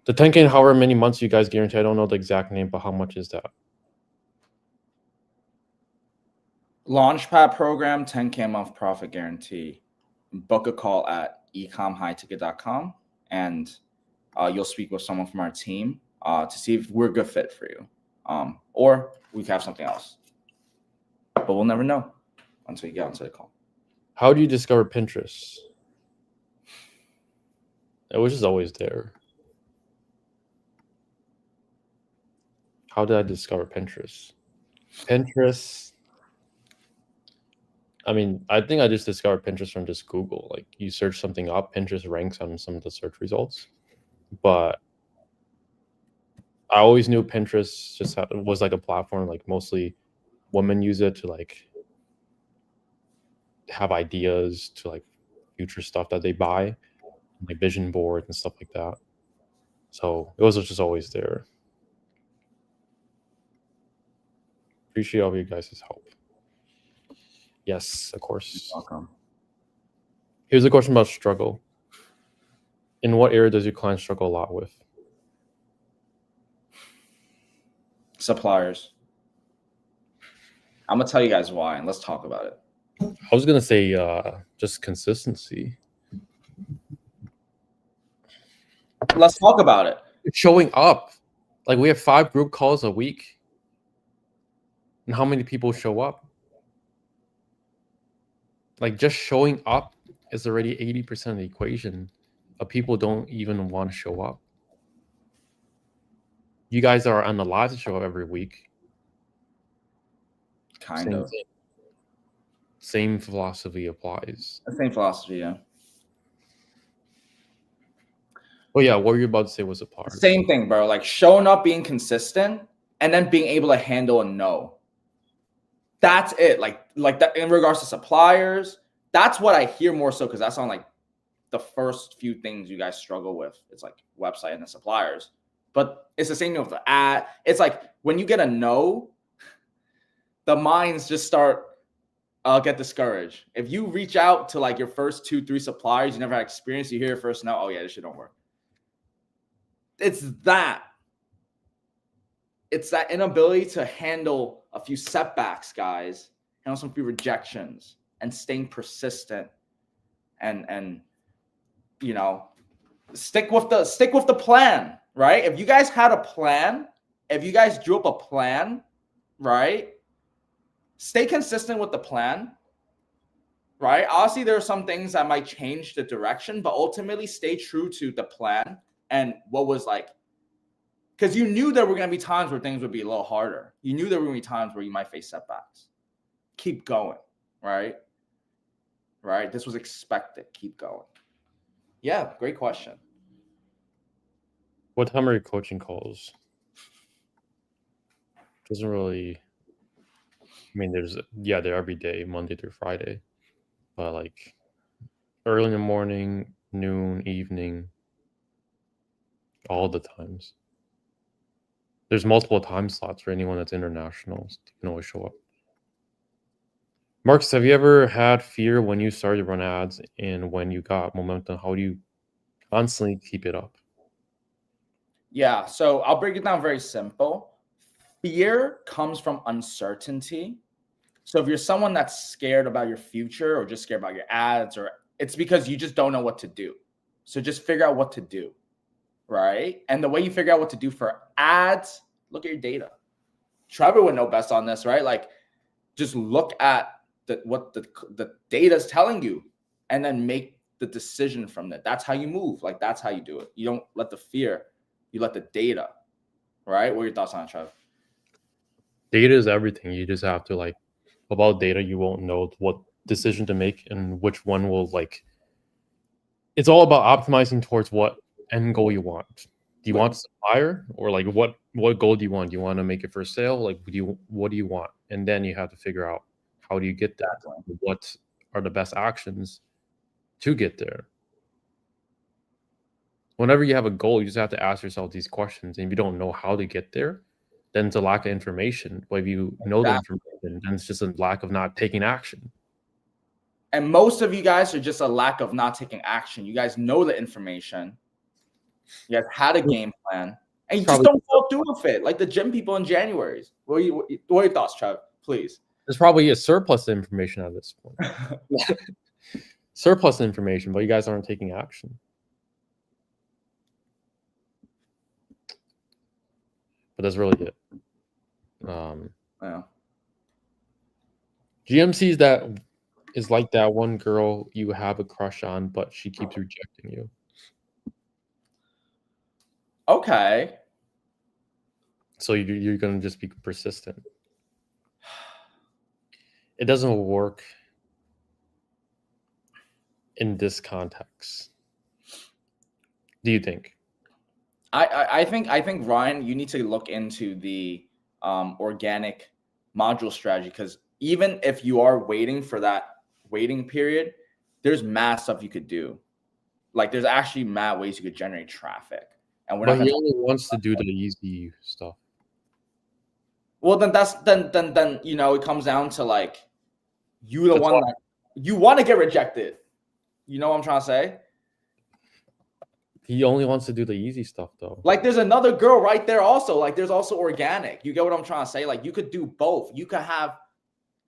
The 10K, however many months you guys guarantee, I don't know the exact name, but how much is that? Launchpad program, 10K a month profit guarantee. Book a call at ecomhighticket.com and you'll speak with someone from our team to see if we're a good fit for you. Or we can have something else. But we'll never know until you get onto the call. How do you discover Pinterest? Which is always there. How did I discover Pinterest? Pinterest. I mean, I think I just discovered Pinterest from just Google. Like you search something up, Pinterest ranks on some of the search results. But I always knew Pinterest just was like a platform, like mostly women use it to like have ideas to like future stuff that they buy, like vision boards and stuff like that. So it was just always there. Appreciate all of you guys' help. Yes, of course. You're welcome. Here's a question about struggle. In what area does your client struggle a lot with? Suppliers. I'm gonna tell you guys why, and let's talk about it. I was gonna say just consistency. Let's talk about it. It's showing up. Like we have 5 group calls a week. And how many people show up? Like just showing up is already 80% of the equation. But people don't even want to show up. You guys are on the live to show up every week. Kind of. Same philosophy applies. The same philosophy, yeah. Oh yeah, what were you about to say was a part? Same thing, bro. Like showing up, being consistent, and then being able to handle a no. That's it. Like that in regards to suppliers. That's what I hear more so because that's on like the first few things you guys struggle with. It's like website and the suppliers. But it's the same thing with the ad. It's like when you get a no, the minds just start get discouraged. If you reach out to like your first 2-3 suppliers you never had experience, you hear your first no, oh yeah, this shit don't work. It's that inability to handle a few setbacks, guys, handle some few rejections and staying persistent and you know, stick with the plan, right? If you guys had a plan, if you guys drew up a plan, right? Stay consistent with the plan, right? Obviously, there are some things that might change the direction, but ultimately stay true to the plan and what was like, because you knew there were going to be times where things would be a little harder. You knew there were going to be times where you might face setbacks. Keep going, right? Right? This was expected. Keep going. Yeah, great question. What time are your coaching calls? Doesn't really. I mean, they're every day, Monday through Friday, but like early in the morning, noon, evening, all the times. There's multiple time slots for anyone that's international. So you can always show up. Marcus, have you ever had fear when you started to run ads and when you got momentum? How do you constantly keep it up? Yeah, so I'll break it down very simple. Fear comes from uncertainty. So if you're someone that's scared about your future or just scared about your ads, or it's because you just don't know what to do. So just figure out what to do, right? And the way you figure out what to do for ads, look at your data. Trevor would know best on this, right? Like just look at what the data is telling you and then make the decision from that. That's how you move. Like that's how you do it. You don't let the fear, you let the data, right? What are your thoughts on it, Trev? Data is everything. You just have to like about data, you won't know what decision to make and which one will like. It's all about optimizing towards what end goal you want. Do you want to supplier or like what goal do you want? Do you want to make it for sale? Like what do you want? And then you have to figure out how do you get there? Exactly. What are the best actions to get there? Whenever you have a goal, you just have to ask yourself these questions. And if you don't know how to get there, then it's a lack of information. But if you know the information, then it's just a lack of not taking action. And most of you guys are just a lack of not taking action. You guys know the information. You guys had a game plan, and you just don't follow through with it, like the gym people in January. What are your thoughts, Trev? Please. There's probably a surplus of information at this point. Surplus information, but you guys aren't taking action. But that's really it. Yeah. GMC's that is like that one girl you have a crush on, but she keeps rejecting you. Okay. So you're gonna just be persistent. It doesn't work in this context. Do you think? I think Ryan, you need to look into the organic module strategy, because even if you are waiting for that waiting period, there's mad stuff you could do. Like there's actually mad ways you could generate traffic. And But he only wants to do the easy stuff. Well, then then you know, it comes down to like you the one that you want to get rejected. You know what I'm trying to say? He only wants to do the easy stuff though. Like there's another girl right there also. Like there's also organic. You get what I'm trying to say? Like you could do both. You could have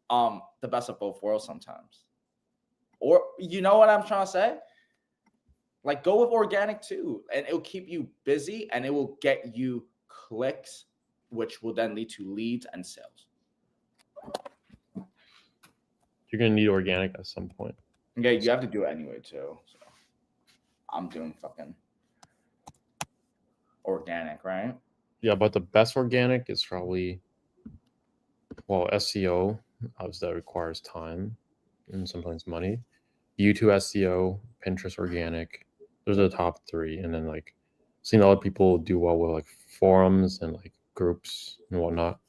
the best of both worlds sometimes. Or you know what I'm trying to say? Like go with organic too, and it'll keep you busy and it will get you clicks, which will then lead to leads and sales. You're gonna need organic at some point. Yeah, you have to do it anyway too. So I'm doing fucking organic, right? Yeah, but the best organic is probably, well, SEO. Obviously, that requires time and sometimes money. YouTube SEO, Pinterest organic. Those are the top three, and then like seeing other people do well with like forums and like groups and whatnot.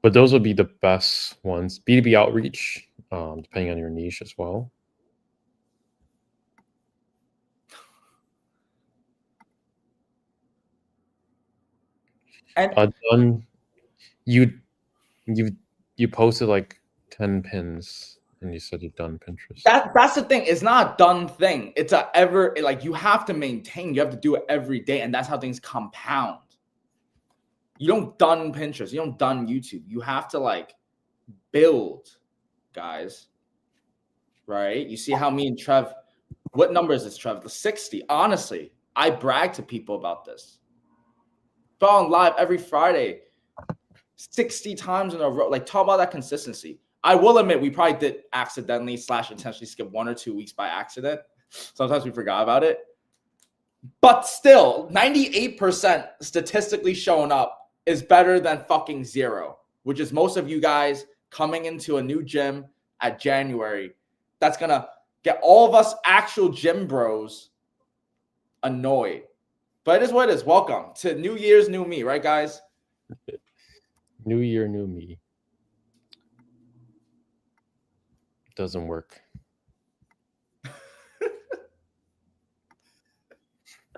But those would be the best ones. B2B outreach, depending on your niche as well. And done. You posted like 10 pins, and you said you've done Pinterest. that's the thing. It's not a done thing. It's a ever like you have to maintain. You have to do it every day, and that's how things compound. You don't done Pinterest. You don't done YouTube. You have to like build, guys. Right? You see how me and Trev, what number is this, Trev? The 60. Honestly, I brag to people about this. Go on live every Friday, 60 times in a row. Like, talk about that consistency. I will admit we probably did accidentally / intentionally skip 1 or 2 weeks by accident. Sometimes we forgot about it. But still, 98% statistically showing up is better than fucking 0, which is most of you guys coming into a new gym at January. That's going to get all of us actual gym bros annoyed. But it is what it is. Welcome to New Year's, new me, right, guys? New year, new me. Doesn't work.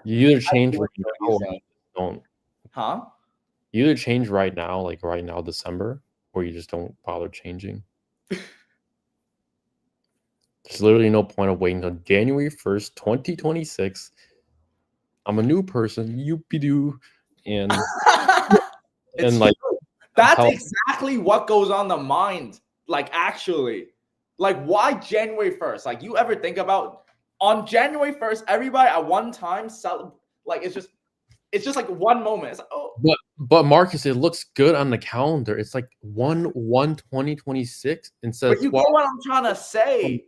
You either change right now or don't. Huh? You either change right now, like right now, December, or you just don't bother changing. There's literally no point of waiting until January 1st, 2026. I'm a new person, youpie-doo, and It's like that's how, exactly what goes on the mind. Like, actually, like, why January 1st? Like, you ever think about on January 1st, everybody at one time like it's just like one moment. It's like, oh, but Marcus, it looks good on the calendar. It's like 1/1/2026 instead but of you 12. get what I'm trying to say.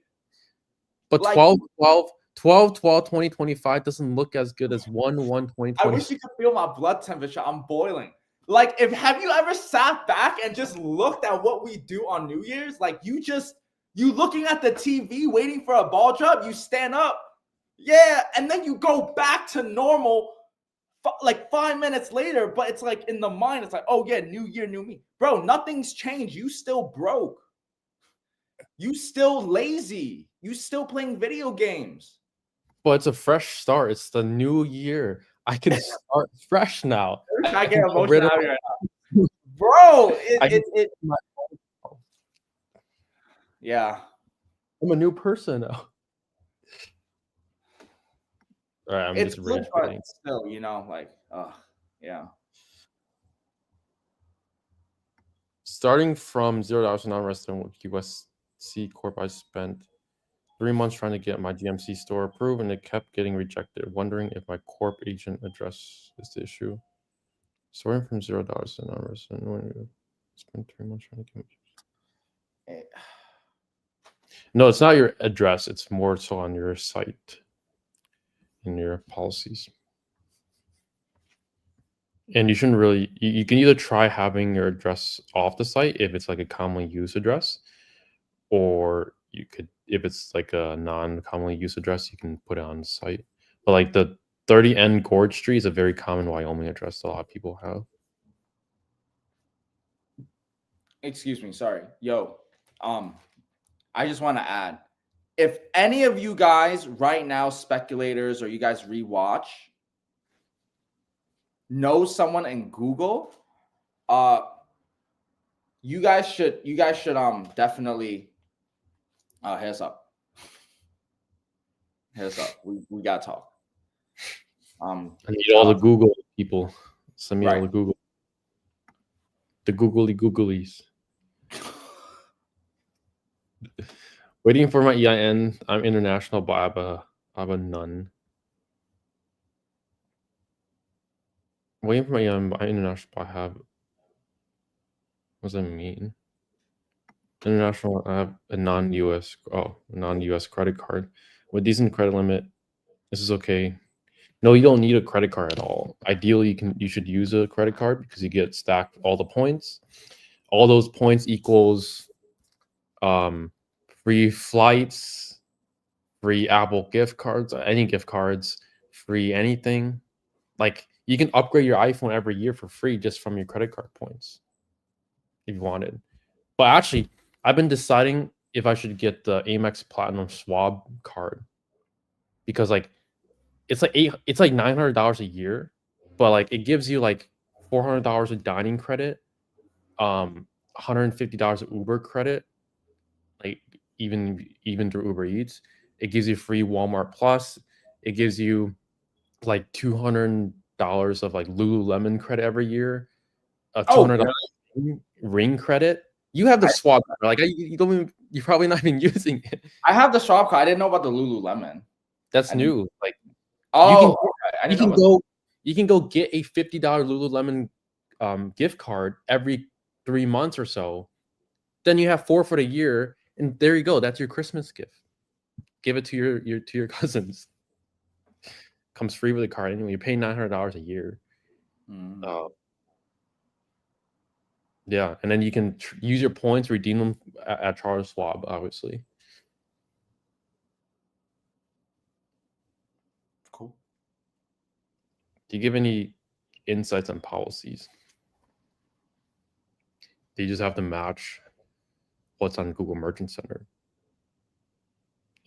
But Like, 12/12/2025 doesn't look as good as I 1/1/2026. wish you could feel my blood temperature. I'm boiling. Like, have you ever sat back and just looked at what we do on New Year's? Like, you looking at the TV waiting for a ball drop, you stand up, yeah, and then you go back to normal like 5 minutes later, but it's like in the mind, it's like, oh yeah, new year, new me. Bro, nothing's changed. You still broke. You still lazy. You still playing video games. But it's a fresh start. It's the new year. I can start fresh now. I get can get rid emotional of out right now. Bro, yeah. I'm a new person now. All right, I'm It's just good, rage but quitting. still, like, yeah. Starting from $0 to non-resident with USC Corp, I spent 3 months trying to get my GMC store approved, and it kept getting rejected. Wondering if my corp agent addresses the issue. Starting from $0 to non-resident. Spent 3 months trying to get. No, it's not your address. It's more so on your site, in your policies. And you shouldn't really. You can either try having your address off the site if it's like a commonly used address, or you could, if it's like a non-commonly used address, you can put it on the site. But like the 30N Gorge Street is a very common Wyoming address that a lot of people have. Excuse me, sorry. Yo, I just want to add, if any of you guys right now, speculators, or you guys rewatch, know someone in Google, you guys should definitely hit us up. Hit us up. We gotta talk. I need all the Google people. Send me all the Google. The googlies. Waiting for my EIN. I'm international, but I have a none. Waiting for my EIN. I'm international, but I have. What does that mean? International. I have a non-US. Non-US credit card with decent credit limit. This is okay. No, you don't need a credit card at all. Ideally, you should use a credit card because you get stacked all the points. All those points equals free flights, free Apple gift cards, any gift cards, free anything. Like, you can upgrade your iPhone every year for free just from your credit card points if you wanted. But actually, I've been deciding if I should get the Amex Platinum Swab card because like it's like $900 a year, but like it gives you like $400 of dining credit, $150 of Uber credit, like even through Uber Eats. It gives you free Walmart Plus. It gives you like $200 of like Lululemon credit every year. $200 ring credit. You have the swap card. Like you don't even, you're probably not even using it. I have the swap card. I didn't know about the Lululemon. That's new. Like you can go get a $50 Lululemon gift card every 3 months or so. Then you have 4 for the year, and there you go. That's your Christmas gift. Give it to your cousins. Comes free with a card anyway. You're paying $900 a year. Yeah, and then you can use your points, redeem them at Charles Schwab, obviously. Cool. Do you give any insights on policies? They just have to match what's on Google Merchant Center.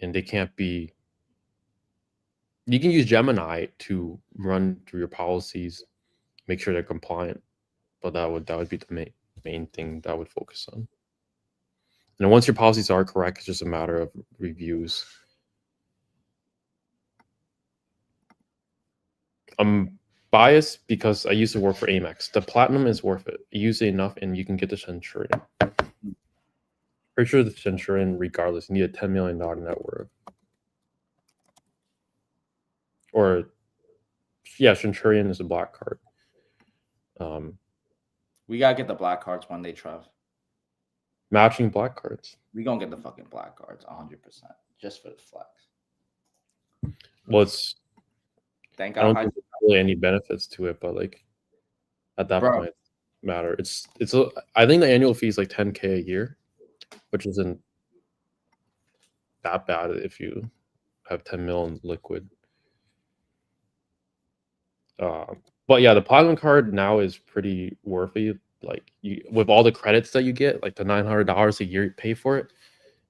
And they can't be... You can use Gemini to run through your policies, make sure they're compliant, but that would be the main thing that I would focus on. And once your policies are correct, it's just a matter of reviews. I'm biased because I used to work for Amex. The platinum is worth it. You use it enough and you can get the Centurion. Pretty sure the Centurion, regardless, you need a $10 million net worth. Or, yeah, Centurion is a black card. We gotta get the black cards one day, Trev. Matching black cards. We gonna get the fucking black cards 100%, just for the flex. Well, it's. Thank I don't God. think there's really any benefits to it, but like, at that point, it matter. I think the annual fee is like $10K a year, which isn't that bad if you have 10 mil in liquid. But yeah, the platinum card now is pretty worthy. Like with all the credits that you get, like the $900 a year you pay for it,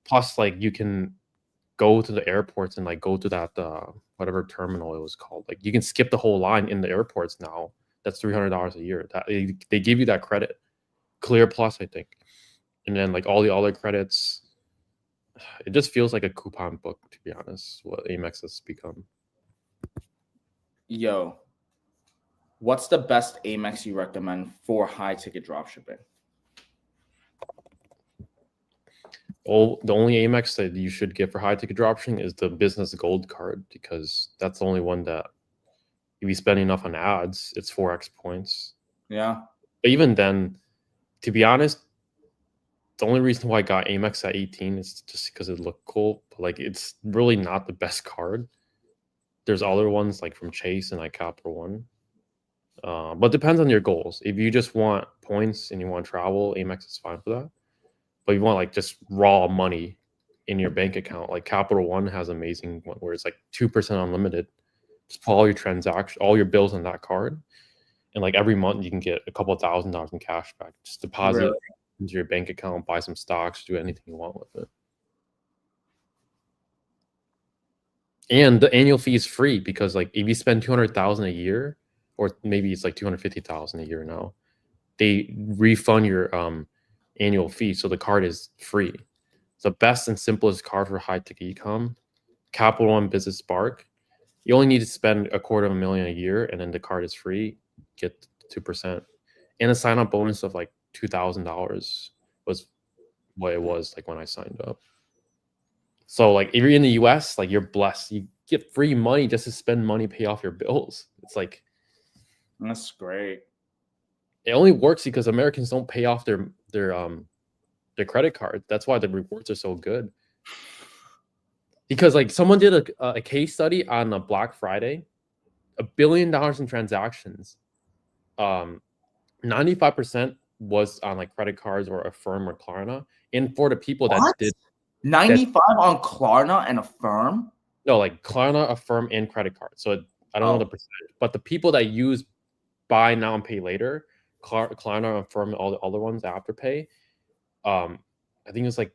plus like you can go to the airports and like go to that whatever terminal it was called. Like you can skip the whole line in the airports now. That's $300 a year. That they give you that credit, Clear Plus, I think, and then like all the other credits. It just feels like a coupon book, to be honest. What Amex has become. Yo, what's the best Amex you recommend for high ticket dropshipping? The only Amex that you should get for high ticket dropshipping is the business gold card, because that's the only one that if you spend enough on ads, it's 4x points. Yeah. But even then, to be honest, the only reason why I got Amex at 18 is just because it looked cool. But like, it's really not the best card. There's other ones like from Chase and like Capital One. But it depends on your goals. If you just want points and you want to travel, Amex is fine for that. But you want like just raw money in your bank account, like Capital One has amazing one where it's like 2% unlimited. Just put all your transactions, all your bills on that card, and like every month you can get a couple $1,000s in cash back. Just deposit into your bank account, buy some stocks, do anything you want with it. And the annual fee is free because like if you spend 200,000 a year, or maybe it's like 250,000 a year now, they refund your annual fee, so the card is free. It's the best and simplest card for high ticket ecom. Capital One Business Spark. You only need to spend $250,000 a year, and then the card is free. Get 2%, and a sign up bonus of like $2,000 was what it was like when I signed up. So like if you're in the US, like you're blessed. You get free money just to spend money, pay off your bills. It's like, that's great. It only works because Americans don't pay off their credit card. That's why the rewards are so good. Because like someone did a case study on a Black Friday, $1 billion in transactions. 95% was on like credit cards or Affirm or Klarna. And for the people that did 95 on Klarna and Affirm? No, like Klarna, Affirm, and credit card. So I don't know the percentage, but the people that use buy now and pay later, Klarna, Affirm, all the other ones, Afterpay, I think it's like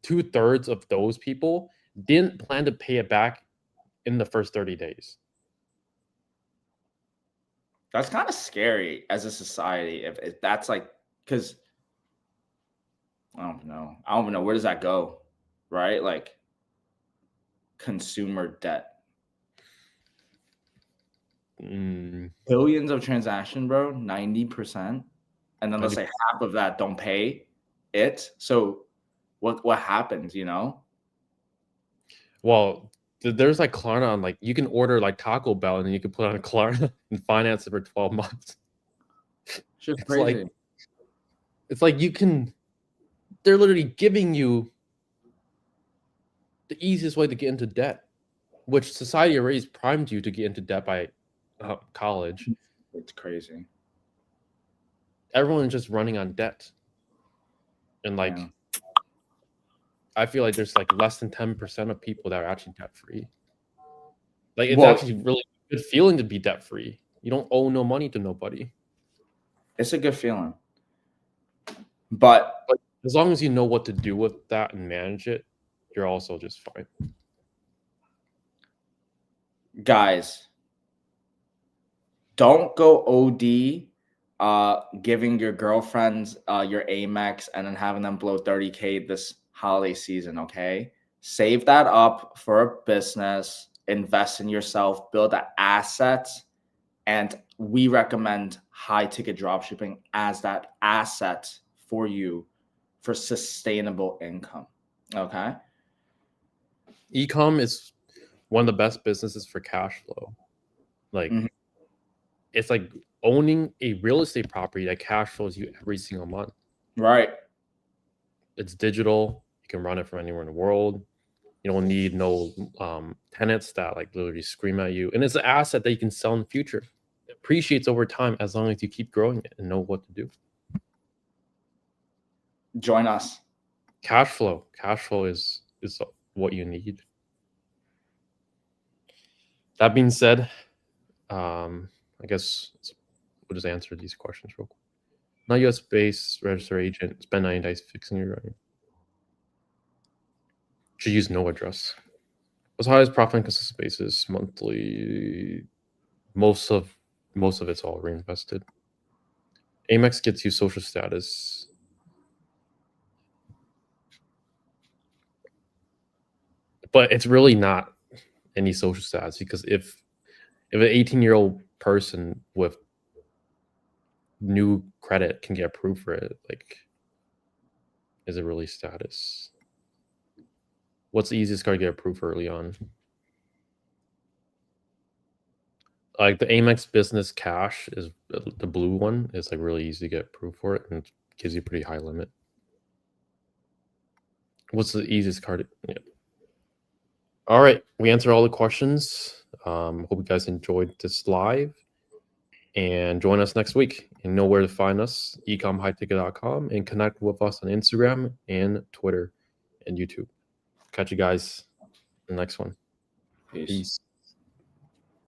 2/3 of those people didn't plan to pay it back in the first 30 days. That's kind of scary as a society if that's like, because I don't know. Where does that go? Right? Like consumer debt. Billions of transaction, bro, 90%. And then let's say half of that don't pay it. So what happens, you know? Well, there's like Klarna on, like you can order like Taco Bell and then you can put on a Klarna and finance it for 12 months. Just crazy. It's like they're literally giving you the easiest way to get into debt, which society already primed you to get into debt by college. It's crazy. Everyone's just running on debt. And like, I feel like there's like less than 10% of people that are actually debt free. Like it's actually really good feeling to be debt free. You don't owe no money to nobody. It's a good feeling. But as long as you know what to do with that and manage it, you're also just fine. Guys, don't go OD giving your girlfriends your Amex and then having them blow 30K this holiday season, okay? Save that up for a business, invest in yourself, build an asset, and we recommend high ticket dropshipping as that asset for you for sustainable income, okay? Ecom is one of the best businesses for cash flow. Like, it's like owning a real estate property that cash flows you every single month. Right. It's digital. You can run it from anywhere in the world. You don't need no tenants that like literally scream at you. And it's an asset that you can sell in the future. It appreciates over time as long as you keep growing it and know what to do. Join us. Cash flow is what you need. That being said, I guess we'll just answer these questions real quick. Not US based, register agent, spend 90 days fixing your running. Should use no address. As high as profit on consistent basis, monthly. Most of it's all reinvested. Amex gets you social status. But it's really not any social status, because if an 18-year-old person with new credit can get approved for it, like, is it really status? What's the easiest card to get approved early on? Like the Amex Business Cash is the blue one. It's like really easy to get approved for it and it gives you a pretty high limit. What's the easiest card? Yeah. All right, we answered all the questions. Hope you guys enjoyed this live, and join us next week. You know where to find us, ecomhighticket.com, and connect with us on Instagram and Twitter and YouTube. Catch you guys in the next one. Peace. Peace.